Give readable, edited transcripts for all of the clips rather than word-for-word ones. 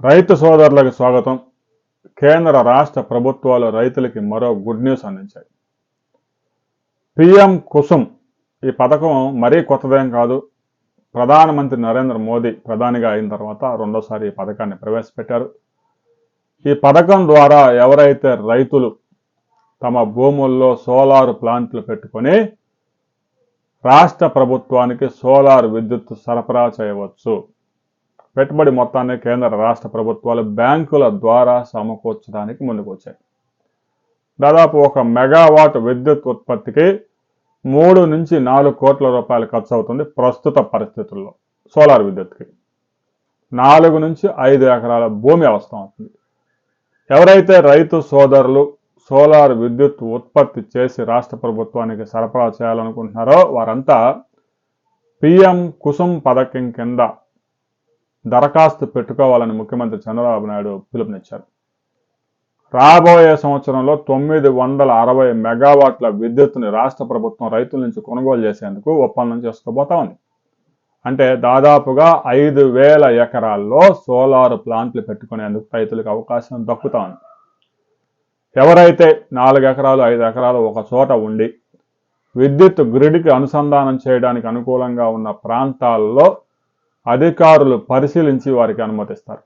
రైతు సోదరులకు స్వాగతం. కేంద్ర రాష్ట్ర ప్రభుత్వాలు రైతులకి మరో గుడ్ న్యూస్ అందించాయి. పిఎం కుసుమ్ ఈ పథకం మరీ కొత్తదేం కాదు. ప్రధానమంత్రి నరేంద్ర మోదీ ప్రధానిగా అయిన తర్వాత రెండోసారి ఈ పథకాన్ని ప్రవేశపెట్టారు. ఈ పథకం ద్వారా ఎవరైతే రైతులు తమ భూముల్లో సోలార్ ప్లాంట్లు పెట్టుకొని రాష్ట్ర ప్రభుత్వానికి సోలార్ విద్యుత్ సరఫరా చేయవచ్చు. పెట్టుబడి మొత్తాన్ని కేంద్ర రాష్ట్ర ప్రభుత్వాలు బ్యాంకుల ద్వారా సమకూర్చడానికి ముందుకు వచ్చాయి. దాదాపు 1 మెగావాట్ విద్యుత్ ఉత్పత్తికి 3 నుంచి 4 కోట్ల రూపాయలు ఖర్చు అవుతుంది ప్రస్తుత పరిస్థితుల్లో. సోలార్ విద్యుత్కి 4 నుంచి 5 ఎకరాల భూమి అవసరం అవుతుంది. ఎవరైతే రైతు సోదరులు సోలార్ విద్యుత్ ఉత్పత్తి చేసి రాష్ట్ర ప్రభుత్వానికి సరఫరా చేయాలనుకుంటున్నారో వారంతా పిఎం కుసుమ్ పథకం కింద దరఖాస్తు పెట్టుకోవాలని ముఖ్యమంత్రి చంద్రబాబు నాయుడు పిలుపునిచ్చారు. రాబోయే సంవత్సరంలో 960 మెగావాట్ల విద్యుత్తుని రాష్ట్ర ప్రభుత్వం రైతుల నుంచి కొనుగోలు చేసేందుకు ఒప్పందం చేసుకోబోతా ఉంది. అంటే దాదాపుగా 5,000 ఎకరాల్లో సోలార్ ప్లాంట్లు పెట్టుకునేందుకు రైతులకు అవకాశం దక్కుతా ఉంది. ఎవరైతే 4 ఎకరాలు 5 ఎకరాలు ఒక చోట ఉండి విద్యుత్ గ్రిడ్కి అనుసంధానం చేయడానికి అనుకూలంగా ఉన్న ప్రాంతాల్లో అధికారులు పరిశీలించి వారికి అనుమతిస్తారు.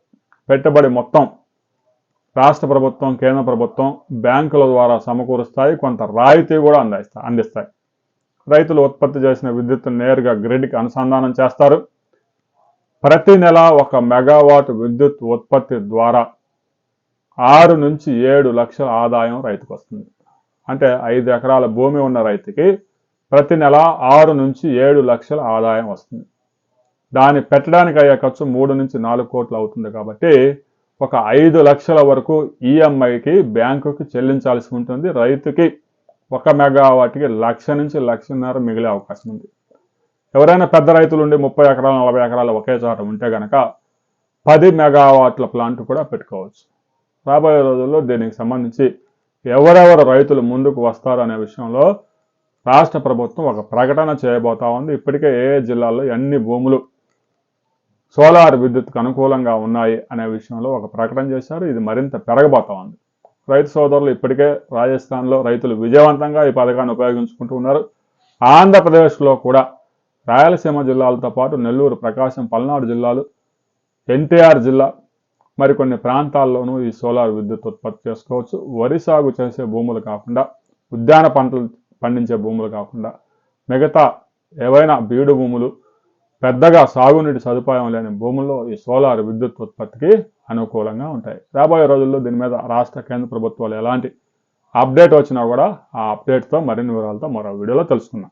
పెట్టుబడి మొత్తం రాష్ట్ర ప్రభుత్వం కేంద్ర ప్రభుత్వం బ్యాంకుల ద్వారా సమకూరుస్తాయి. కొంత రాయితీ కూడా అందిస్తాయి. రైతులు ఉత్పత్తి చేసిన విద్యుత్ నేరుగా గ్రిడ్కి అనుసంధానం చేస్తారు. ప్రతి నెల 1 మెగావాట్ విద్యుత్ ఉత్పత్తి ద్వారా 6 నుంచి 7 లక్షల ఆదాయం రైతుకు వస్తుంది. అంటే 5 ఎకరాల భూమి ఉన్న రైతుకి ప్రతి నెల 6 నుంచి 7 లక్షల ఆదాయం వస్తుంది. దాన్ని పెట్టడానికి అయ్యే ఖర్చు 3 నుంచి 4 కోట్లు అవుతుంది. కాబట్టి ఒక 5 లక్షల వరకు ఈఎంఐకి బ్యాంకుకి చెల్లించాల్సి ఉంటుంది. రైతుకి 1 మెగావాట్కి 1,00,000 నుంచి 1,50,000 మిగిలే అవకాశం ఉంది. ఎవరైనా పెద్ద రైతులు ఉండి 30 ఎకరాలు 40 ఎకరాలు ఒకే చోట ఉంటే గనక 10 మెగావాట్ల ప్లాంట్ కూడా పెట్టుకోవచ్చు. రాబోయే రోజుల్లో దీనికి సంబంధించి ఎవరెవరు రైతులు ముందుకు వస్తారు అనే విషయంలో రాష్ట్ర ప్రభుత్వం ఒక ప్రకటన చేయబోతా ఉంది. ఇప్పటికే ఏ జిల్లాల్లో ఎన్ని భూములు సోలార్ విద్యుత్కు అనుకూలంగా ఉన్నాయి అనే విషయంలో ఒక ప్రకటన చేశారు. ఇది మరింత పెరగబోతా ఉంది. రైతు సోదరులు ఇప్పటికే రాజస్థాన్లో రైతులు విజయవంతంగా ఈ పథకాన్ని ఉపయోగించుకుంటూ ఉన్నారు. ఆంధ్రప్రదేశ్లో కూడా రాయలసీమ జిల్లాలతో పాటు నెల్లూరు, ప్రకాశం, పల్నాడు జిల్లాలు, ఎన్టీఆర్ జిల్లా మరికొన్ని ప్రాంతాల్లోనూ ఈ సోలార్ విద్యుత్ ఉత్పత్తి చేసుకోవచ్చు. వరి సాగు చేసే భూములు కాకుండా ఉద్యాన పంటలు పండించే భూములు కాకుండా మిగతా ఏవైనా బీడు భూములు పెద్దగా సాగునీటి సదుపాయం లేని భూముల్లో ఈ సోలార్ విద్యుత్ ఉత్పత్తికి అనుకూలంగా ఉంటాయి. రాబోయే రోజుల్లో దీని మీద రాష్ట్ర కేంద్ర ప్రభుత్వాలు ఎలాంటి అప్డేట్ వచ్చినా కూడా ఆ అప్డేట్తో మరిన్ని వివరాలతో మరో వీడియోలో తెలుసుకుందాం.